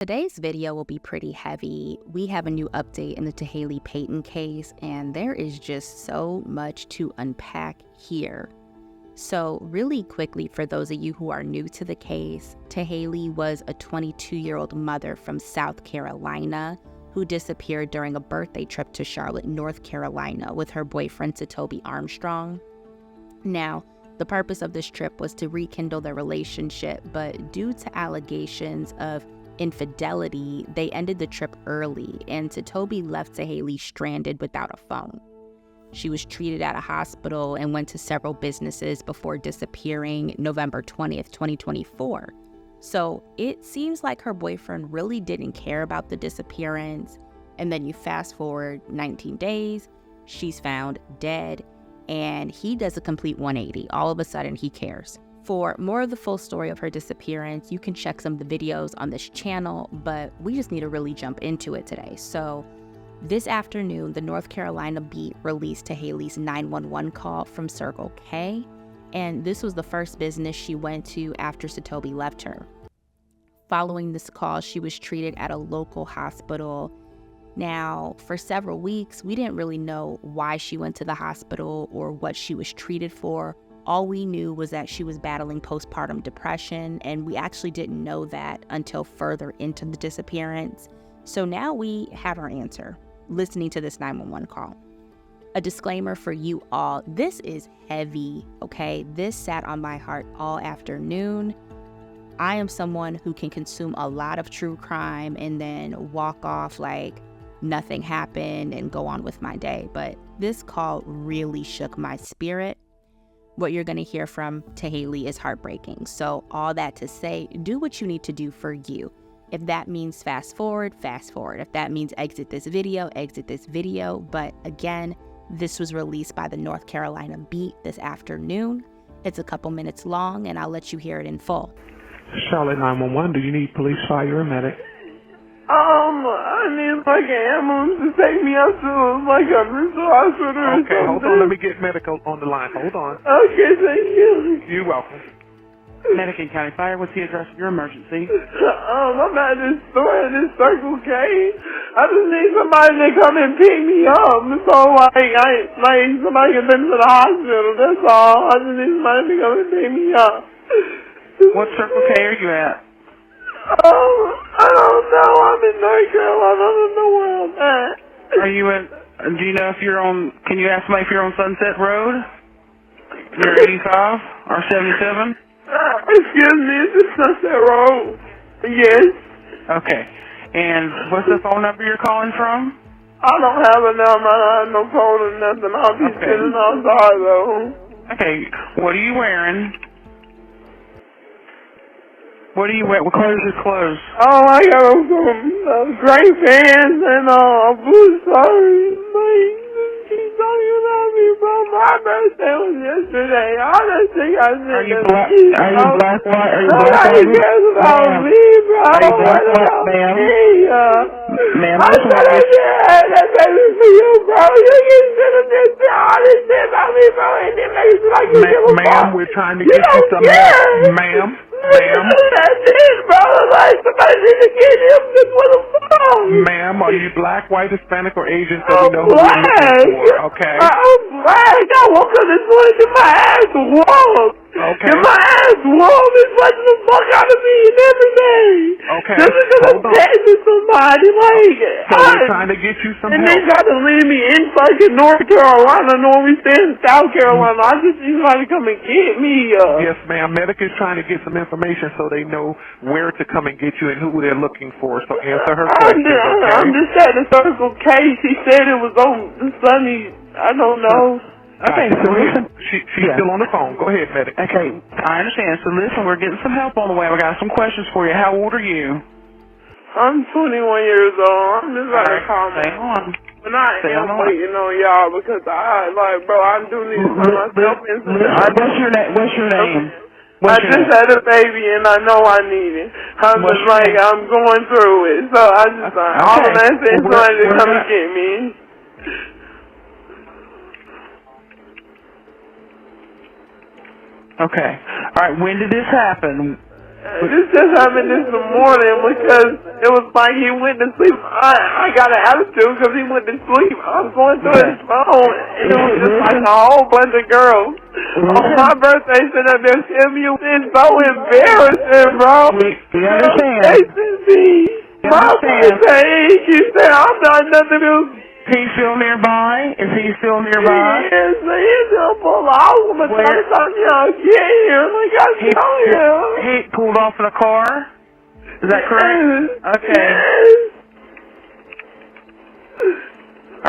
Today's video will be pretty heavy. We have a new update in the Tahaley Payton case, and there is just so much to unpack here. So really quickly, for those of you who are new to the case, Tahaley was a 22-year-old mother from South Carolina who disappeared during a birthday trip to Charlotte, North Carolina with her boyfriend Setoby Armstrong. Now, the purpose of this trip was to rekindle their relationship, but due to allegations of infidelity, they ended the trip early, and Setoby left Tahaley stranded without a phone. She was treated at a hospital and went to several businesses before disappearing November 20th, 2024. So it seems like her boyfriend really didn't care about the disappearance, and then you fast forward 19 days, she's found dead, and he does a complete 180. All of a sudden, he cares. For more of the full story of her disappearance, you can check some of the videos on this channel, but we just need to really jump into it today. So this afternoon, the North Carolina Beat released Tahaley's 911 call from Circle K, and this was the first business she went to after Setoby left her. Following this call, she was treated at a local hospital. Now, for several weeks, we didn't really know why she went to the hospital or what she was treated for. All we knew was that she was battling postpartum depression, and we actually didn't know that until further into the disappearance. So now we have our answer, listening to this 911 call. A disclaimer for you all, this is heavy, okay? This sat on my heart all afternoon. I am someone who can consume a lot of true crime and then walk off like nothing happened and go on with my day. But this call really shook my spirit. What you're going to hear from Tahaley is heartbreaking. So all that to say, do what you need to do for you. If that means fast forward, fast forward. If that means exit this video, exit this video. But again, this was released by the North Carolina Beat this afternoon. It's a couple minutes long, and I'll let you hear it in full. Charlotte 911, do you need police, fire, or medic? I need like an ambulance to take me out to like a mental hospital or Okay, hold something. on, let me get medical on the line. Hold on. Okay, thank you. You're welcome. Medic and County Fire, what's the address of your emergency? I'm at this store at this Circle K. I just need somebody to come and pick me up. So like somebody can take me to the hospital. That's all. I just need somebody to come and pick me up. What Circle K are you at? I don't know. I'm in North Carolina. I don't know where I'm at. Are you in, do you know if you're on, can you ask me if you're on Sunset Road? You're 85 or 77? Excuse me, is this Sunset Road? Yes. Okay. And what's the phone number you're calling from? I don't have a number. I have no phone or nothing. I'll be Okay. sitting outside though. Okay, what are you wearing? What are you wearing? What color is your clothes? Oh, I got some gray pants and blue shirt. Keep talking about me, bro. My birthday was yesterday. All that thing I said. Are you black? Are you black? White? Are you black? Nobody cares about me, bro. Are you black? What about Ma'am? me? Ma'am, I listen, said I had that baby for you, bro. You can sit up there and say all this shit about me, bro, and then make it like you give a fuck. Ma'am, we're trying to You get you don't some care. Ma'am, That's it, bro. Like somebody need to get him just with a phone. ma'am, are you black, white, Hispanic, or Asian so we I'm know who we're looking black. for, okay? I'm black. I woke up this morning to my ass whooped. Okay. And my ass whooped is watching the fuck out of me and everything. Okay, This is gonna hold on. text to somebody like So we're trying to get you some and they help. try to leave me in fucking North Carolina, nor we stay in South Carolina. I just need somebody to come and get me. Yes, ma'am. Medic is trying to get some information so they know where to come and get you and who they're looking for. So answer her questions, I'm okay? just at the Circle K. She said it was on Sunny. I don't know. Okay, so listen. She's Yeah. still on the phone. Go ahead, medic. Okay, I understand. So listen, we're getting some help on the way. We got some questions for you. How old are you? I'm 21 years old. I'm just like a Stay comment. on. But I Stay am on. waiting on y'all because I do need to put myself in some What's your name? What's your name? I What's your just name? had a baby and I know I need it. I'm What's just your like, name? I'm going through it. So I just, all I'm asking is Well, somebody to we're come not- and get me. Okay. All right. When did this happen? This just happened this morning because it was like he went to sleep. I got an attitude because he went to sleep. I was going through his phone, and it was just like a whole bunch of girls. On my birthday, sitting up there telling me it's so embarrassing, bro. You understand? They sent me my birthday. He said I'm not nothing else. Is he still nearby? Is he still nearby? Yes, he's still pull off. I'm going to try to y'all get here. Like I tell you. He pulled off in a car? Is that correct? Okay. Yes.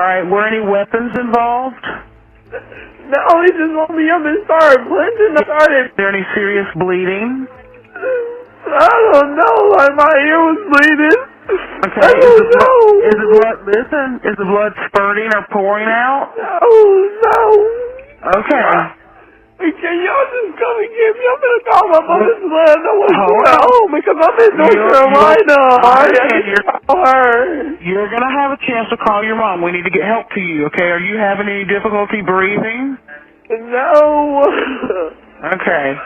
All right, were any weapons involved? No, he just woke me up and started punching. Is there any serious bleeding? I don't know. Like my ear was bleeding. Okay, is the blood spurting or pouring out? No. Okay. Can y'all just come and get me? I'm going to call my mother to let her know what's going on because I'm in North Carolina. You're going to have a chance to call your mom. We need to get help to you, okay? Are you having any difficulty breathing? No. Okay.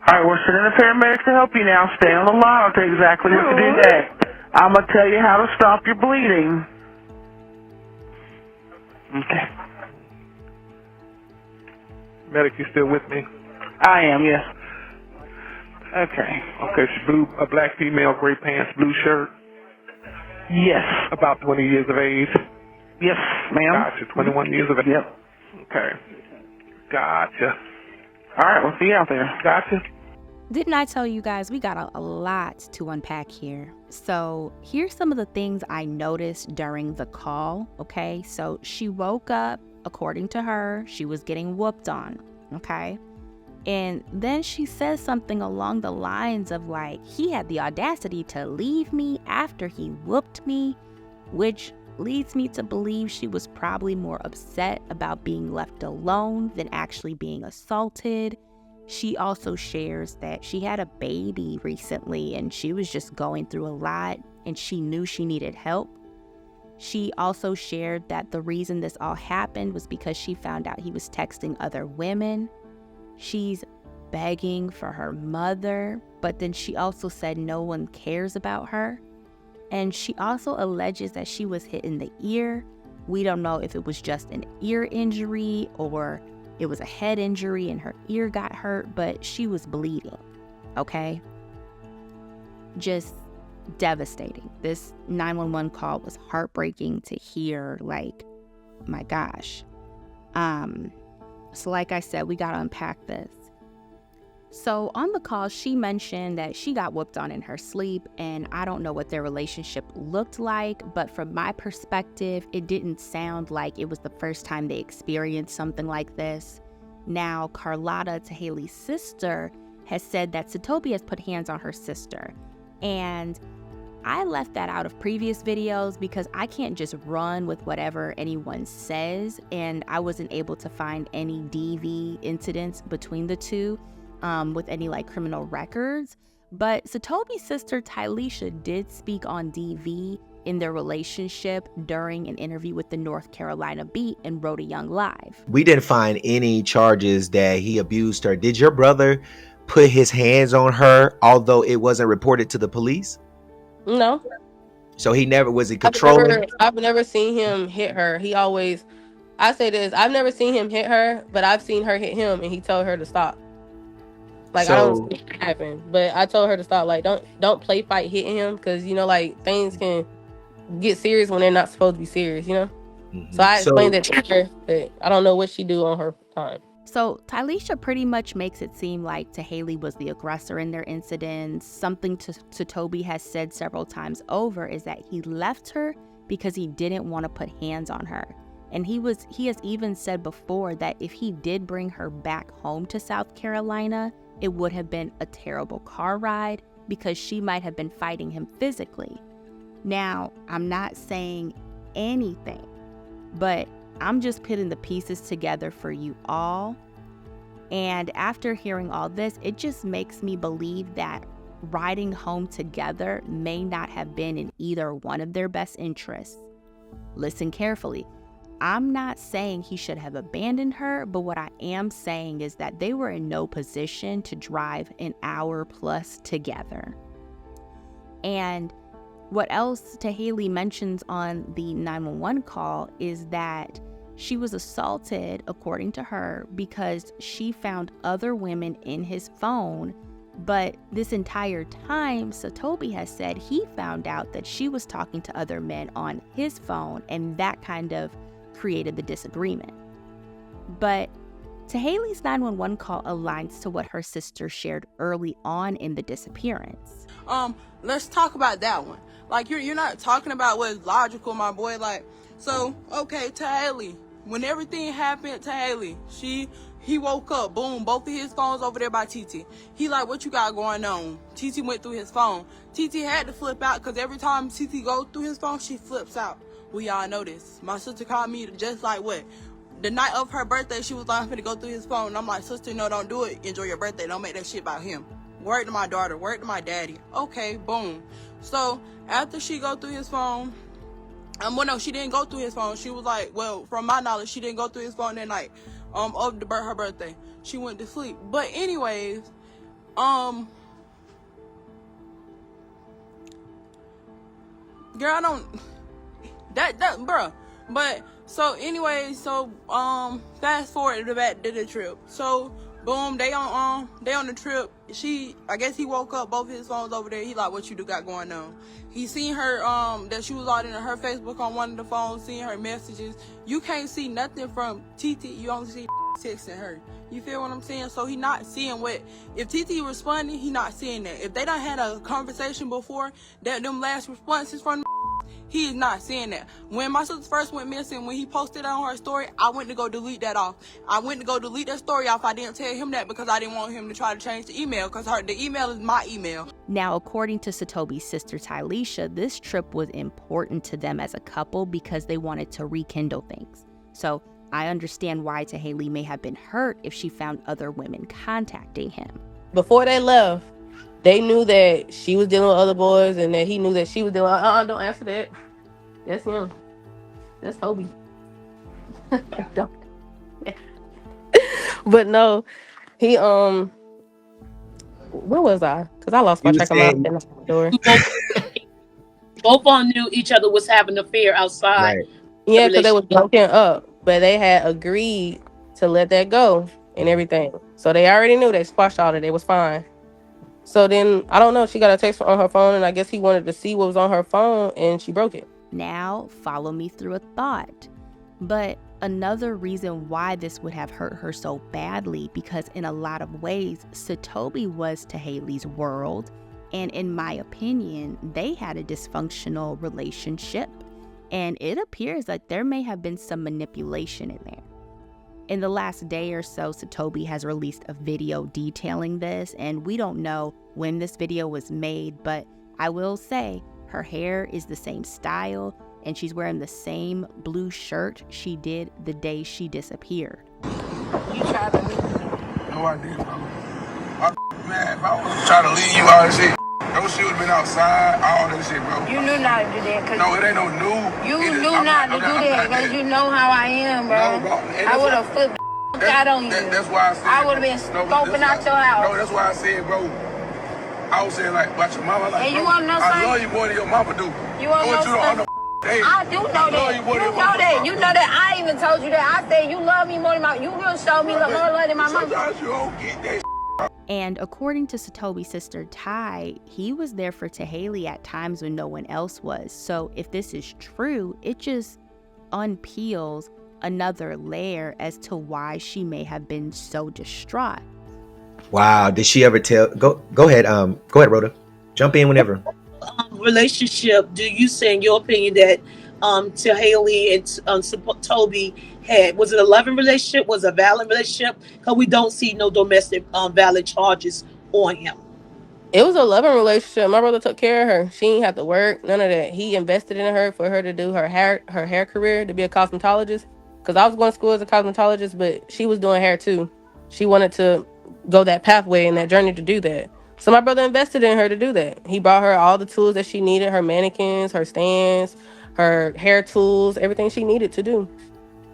All right, we're sending a paramedic to help you now. Stay on the line. I'll tell you exactly what to do next. I'm going to tell you how to stop your bleeding. Okay. Medic, you still with me? I am, yes. Okay. Okay, she's a black female, gray pants, blue shirt. Yes. About 20 years of age. Yes, ma'am. Gotcha, 21 years of age. Yep. Okay. Gotcha. All right, we'll see you out there. Gotcha. Didn't I tell you guys we got a lot to unpack here? So here's some of the things I noticed during the call, okay? So she woke up, according to her, she was getting whooped on, okay? And then she says something along the lines of like, he had the audacity to leave me after he whooped me, which leads me to believe she was probably more upset about being left alone than actually being assaulted. She also shares that she had a baby recently and she was just going through a lot and she knew she needed help. She also shared that the reason this all happened was because she found out he was texting other women. She's begging for her mother, but then she also said no one cares about her. And she also alleges that she was hit in the ear. We don't know if it was just an ear injury or it was a head injury and her ear got hurt, but she was bleeding, okay? Just devastating. This 911 call was heartbreaking to hear, like, my gosh. So like I said, we gotta unpack this. So on the call, she mentioned that she got whooped on in her sleep, and I don't know what their relationship looked like, but from my perspective, it didn't sound like it was the first time they experienced something like this. Now, Carlotta, Tahaley's sister, has said that Setoby has put hands on her sister, and I left that out of previous videos because I can't just run with whatever anyone says, and I wasn't able to find any DV incidents between the two. With any like criminal records, but Setoby's sister Tylisha did speak on DV in their relationship during an interview with the North Carolina Beat and Rhoda Young Live. We didn't find any charges that he abused her. Did your brother put his hands on her, although it wasn't reported to the police? No. So he never was it controlling? I've never seen him hit her. He always, I say this, I've never seen him hit her, but I've seen her hit him and he told her to stop. Like, I don't see it happen, but I told her to stop. Like, don't play fight hitting him because, you know, like, things can get serious when they're not supposed to be serious, you know? Mm-hmm. So I explained that to her, but I don't know what she do on her time. So Tylisha pretty much makes it seem like Tahaley was the aggressor in their incidents. Something Setoby has said several times over is that he left her because he didn't want to put hands on her. And he has even said before that if he did bring her back home to South Carolina, it would have been a terrible car ride because she might have been fighting him physically. Now, I'm not saying anything, but I'm just putting the pieces together for you all. And after hearing all this, it just makes me believe that riding home together may not have been in either one of their best interests. Listen carefully. I'm not saying he should have abandoned her, but what I am saying is that they were in no position to drive an hour plus together. And what else Tahaley mentions on the 911 call is that she was assaulted, according to her, because she found other women in his phone. But this entire time, Setoby has said he found out that she was talking to other men on his phone, and that kind of created the disagreement. But Tahaley's 911 call aligns to what her sister shared early on in the disappearance. Let's talk about that one. Like, you're not talking about what's logical, my boy. Like, so, okay, Tahaley, when everything happened, Tahaley, he woke up, boom, both of his phones over there by TT. He like, what you got going on? TT went through his phone. TT had to flip out, because every time TT goes through his phone, she flips out. We all know this. My sister called me just like what? The night of her birthday, she was like, I'm finna go through his phone. And I'm like, sister, no, don't do it. Enjoy your birthday. Don't make that shit about him. Word to my daughter. Word to my daddy. Okay, boom. So, after she go through his phone, well, no, she didn't go through his phone. She was like, well, from my knowledge, she didn't go through his phone that night of her birthday. She went to sleep. But anyways, girl, I don't, that, bruh. But, so anyway, so, fast forward to back to the trip. So, boom, they on the trip. I guess he woke up, both his phones over there. He like, what you got going on? He seen her, that she was out in her Facebook on one of the phones, seeing her messages. You can't see nothing from TT. You only see texting her. You feel what I'm saying? So he not seeing what, if TT responding, he not seeing that. If they done had a conversation before, that them last responses from he is not seeing that. When my sister first went missing, when he posted on her story, I went to go delete that off. I went to go delete that story off. I didn't tell him that because I didn't want him to try to change the email, because the email is my email. Now, according to Setoby's sister Tylisha, this trip was important to them as a couple because they wanted to rekindle things. So I understand why Tahaley may have been hurt if she found other women contacting him. Before they left, they knew that she was dealing with other boys, and that he knew that she was dealing with, don't answer that. That's him. That's Toby. Don't. But no, he, where was I? Because I lost my track of my door. Both of them knew each other was having an affair outside. Right. Yeah, because they was broken up, but they had agreed to let that go and everything. So they already knew they squashed all of it. They was fine. So then, I don't know, she got a text on her phone, and I guess he wanted to see what was on her phone, and she broke it. Now, follow me through a thought. But another reason why this would have hurt her so badly, because in a lot of ways, Setoby was Tahaley's world, and in my opinion, they had a dysfunctional relationship, and it appears like there may have been some manipulation in there. In the last day or so, Setoby has released a video detailing this, and we don't know when this video was made, but I will say her hair is the same style, and she's wearing the same blue shirt she did the day she disappeared. You tried to leave me. No, I didn't, bro. Man, if I was trying to leave you all that shit, those shit would have been outside, all that shit, bro. You knew not to do that. No, it ain't no new. You knew not to do that because you know how I am, bro. No, bro. I would have flipped out on you. That's why I said. I would have been scoping out your house. No, that's why I said, bro. I was saying, like, about your mama. Like, and you bro, want to know something? I love you more than your mama do. You want to know something? I do know that. You know that. You know that. I even told you that. I said you love me more than my. You will show me more love than my mama. Sometimes you don't get that. And according to Setoby's sister Ty, he was there for Tahaley at times when no one else was. So if this is true, it just unpeels another layer as to why she may have been so distraught. Wow, did she ever tell? Go ahead, Rhoda. Jump in whenever. Relationship, do you say in your opinion that Tahaley and Toby was it a loving relationship? Was it a valid relationship? Because we don't see no domestic valid charges on him. It was a loving relationship. My brother took care of her. She didn't have to work, none of that. He invested in her for her to do her hair career, to be a cosmetologist. Because I was going to school as a cosmetologist, but she was doing hair too. She wanted to go that pathway and that journey to do that. So my brother invested in her to do that. He brought her all the tools that she needed, her mannequins, her stands, her hair tools, everything she needed to do.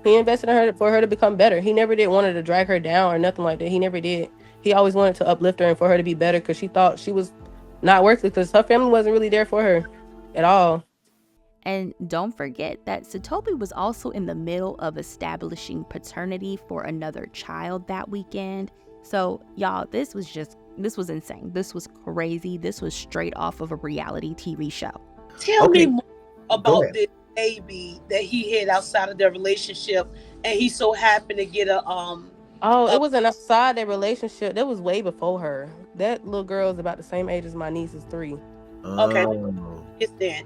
He invested in her for her to become better. He never did wanted to drag her down or nothing like that. He never did. He always wanted to uplift her and for her to be better because she thought she was not worth it because her family wasn't really there for her at all. And don't forget that Setoby was also in the middle of establishing paternity for another child that weekend. So, y'all, this was insane. This was crazy. This was straight off of a reality TV show. Tell me more about this baby that he had outside of their relationship, and he so happened to get a it wasn't outside their relationship. That was way before her. That little girl is about the same age as my niece is 3. Okay, it's then.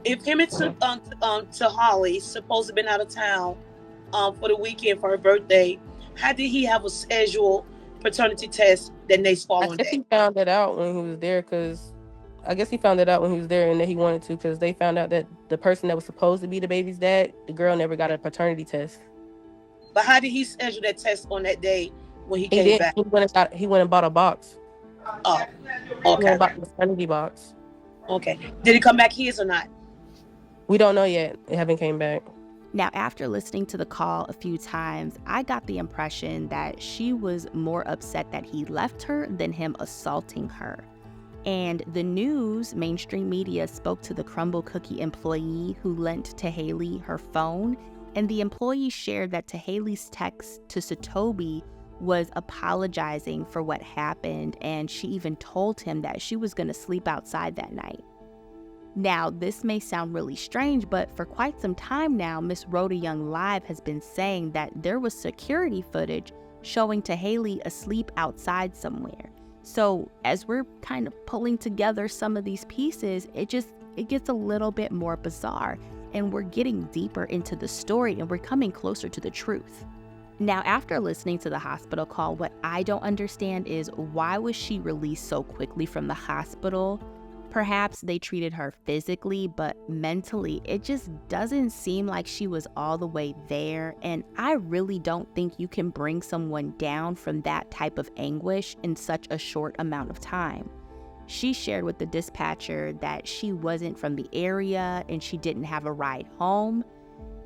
If him and to Holly supposed to been out of town for the weekend for her birthday, how did he have a scheduled paternity test the next following day? He found it out when he was there because I guess he found it out when he was there and that he wanted to because they found out that the person that was supposed to be the baby's dad, the girl never got a paternity test. But how did he schedule that test on that day when he came back? He went and bought a box. Oh, okay. He went and bought the paternity box. Okay. Did he come back his or not? We don't know yet. They haven't came back. Now, after listening to the call a few times, I got the impression that she was more upset that he left her than him assaulting her. And the news, mainstream media, spoke to the Crumble Cookie employee who lent Tahaley her phone, and the employee shared that Tahaley's text to Setoby was apologizing for what happened, and she even told him that she was going to sleep outside that night. Now, this may sound really strange, but for quite some time now, Miss Rhoda Young Live has been saying that there was security footage showing Tahaley asleep outside somewhere. So as we're kind of pulling together some of these pieces, it gets a little bit more bizarre, and we're getting deeper into the story and we're coming closer to the truth. Now, after listening to the hospital call, what I don't understand is why was she released so quickly from the hospital? Perhaps they treated her physically, but mentally, it just doesn't seem like she was all the way there. And I really don't think you can bring someone down from that type of anguish in such a short amount of time. She shared with the dispatcher that she wasn't from the area and she didn't have a ride home.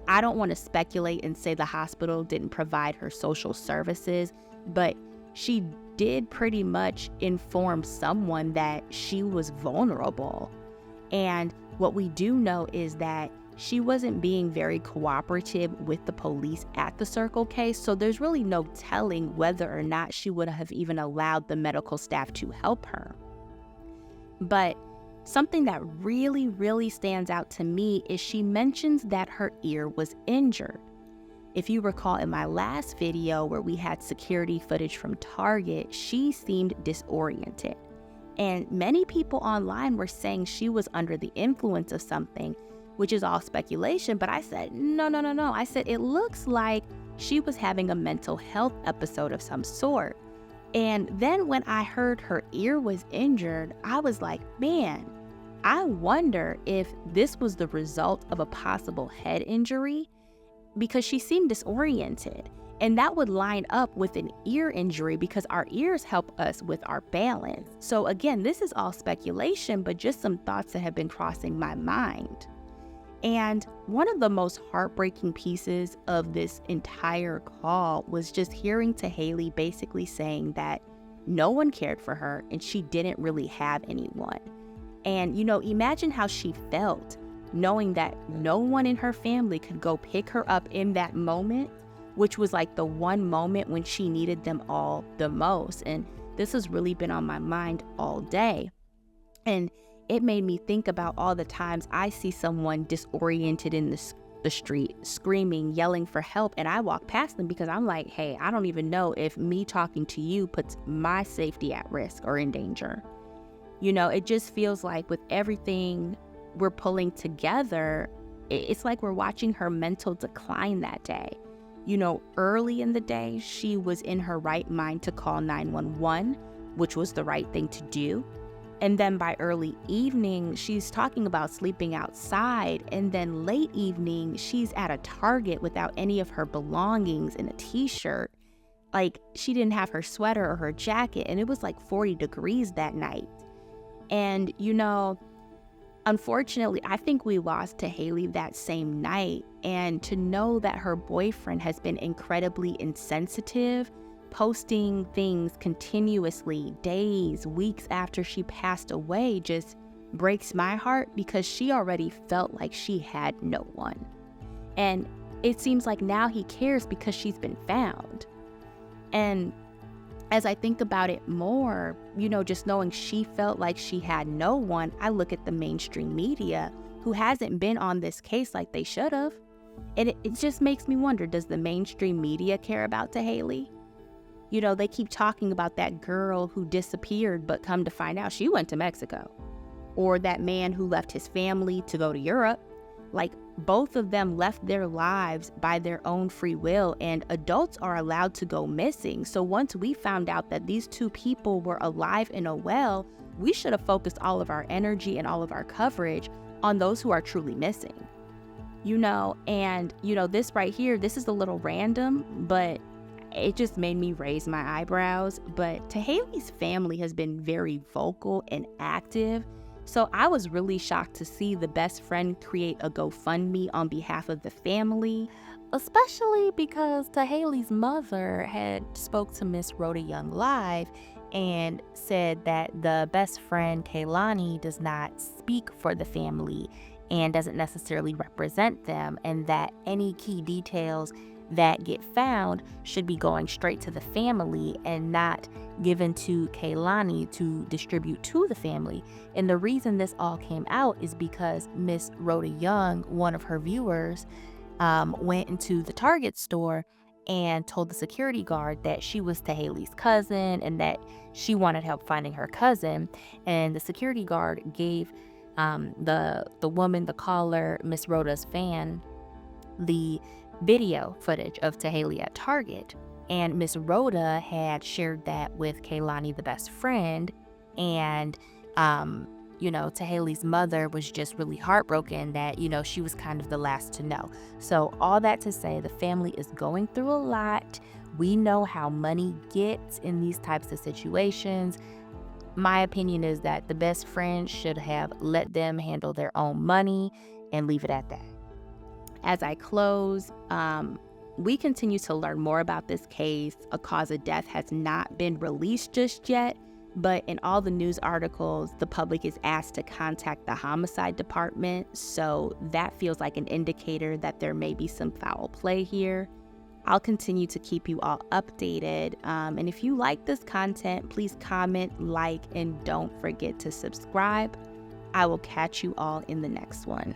I don't want to speculate and say the hospital didn't provide her social services, but she did pretty much inform someone that she was vulnerable. And what we do know is that she wasn't being very cooperative with the police at the Circle K, so there's really no telling whether or not she would have even allowed the medical staff to help her. But something that really, really stands out to me is she mentions that her ear was injured. If you recall in my last video where we had security footage from Target, she seemed disoriented. And many people online were saying she was under the influence of something, which is all speculation, but I said, no. I said, it looks like she was having a mental health episode of some sort. And then when I heard her ear was injured, I was like, man, I wonder if this was the result of a possible head injury, because she seemed disoriented. And that would line up with an ear injury because our ears help us with our balance. So again, this is all speculation, but just some thoughts that have been crossing my mind. And one of the most heartbreaking pieces of this entire call was just hearing Tahaley basically saying that no one cared for her and she didn't really have anyone. And, imagine how she felt knowing that no one in her family could go pick her up in that moment, which was like the one moment when she needed them all the most. And this has really been on my mind all day. And it made me think about all the times I see someone disoriented in the street, screaming, yelling for help, and I walk past them because I'm like, hey, I don't even know if me talking to you puts my safety at risk or in danger. It just feels like with everything we're pulling together, it's like we're watching her mental decline that day. Early in the day, she was in her right mind to call 911, which was the right thing to do. And then by early evening, she's talking about sleeping outside. And then late evening, she's at a Target without any of her belongings in a t-shirt. Like, she didn't have her sweater or her jacket. And it was like 40 degrees that night. And, Unfortunately, I think we lost to Haley that same night, and to know that her boyfriend has been incredibly insensitive, posting things continuously, days, weeks after she passed away, just breaks my heart because she already felt like she had no one. And it seems like now he cares because she's been found. And as I think about it more, just knowing she felt like she had no one, I look at the mainstream media who hasn't been on this case like they should have. And it just makes me wonder, does the mainstream media care about Haley? They keep talking about that girl who disappeared, but come to find out she went to Mexico. Or that man who left his family to go to Europe. Like, both of them left their lives by their own free will, and adults are allowed to go missing. So once we found out that these two people were alive and well, we should have focused all of our energy and all of our coverage on those who are truly missing. This right here, this is a little random, but it just made me raise my eyebrows. But Haley's family has been very vocal and active. So I was really shocked to see the best friend create a GoFundMe on behalf of the family, especially because Haley's mother had spoke to Miss Rhoda Young live and said that the best friend, Kaylani, does not speak for the family and doesn't necessarily represent them, and that any key details that get found should be going straight to the family and not given to Kaylani to distribute to the family. And the reason this all came out is because Miss Rhoda Young, one of her viewers, went into the Target store and told the security guard that she was Haley's cousin and that she wanted help finding her cousin. And the security guard gave the woman, the caller, Miss Rhoda's fan, the video footage of Haley at Target. And Miss Rhoda had shared that with Kaylani, the best friend. And, Haley's mother was just really heartbroken that, she was kind of the last to know. So all that to say, the family is going through a lot. We know how money gets in these types of situations. My opinion is that the best friend should have let them handle their own money and leave it at that. As I close, we continue to learn more about this case. A cause of death has not been released just yet, but in all the news articles, the public is asked to contact the homicide department, so that feels like an indicator that there may be some foul play here. I'll continue to keep you all updated, and if you like this content, please comment, like, and don't forget to subscribe. I will catch you all in the next one.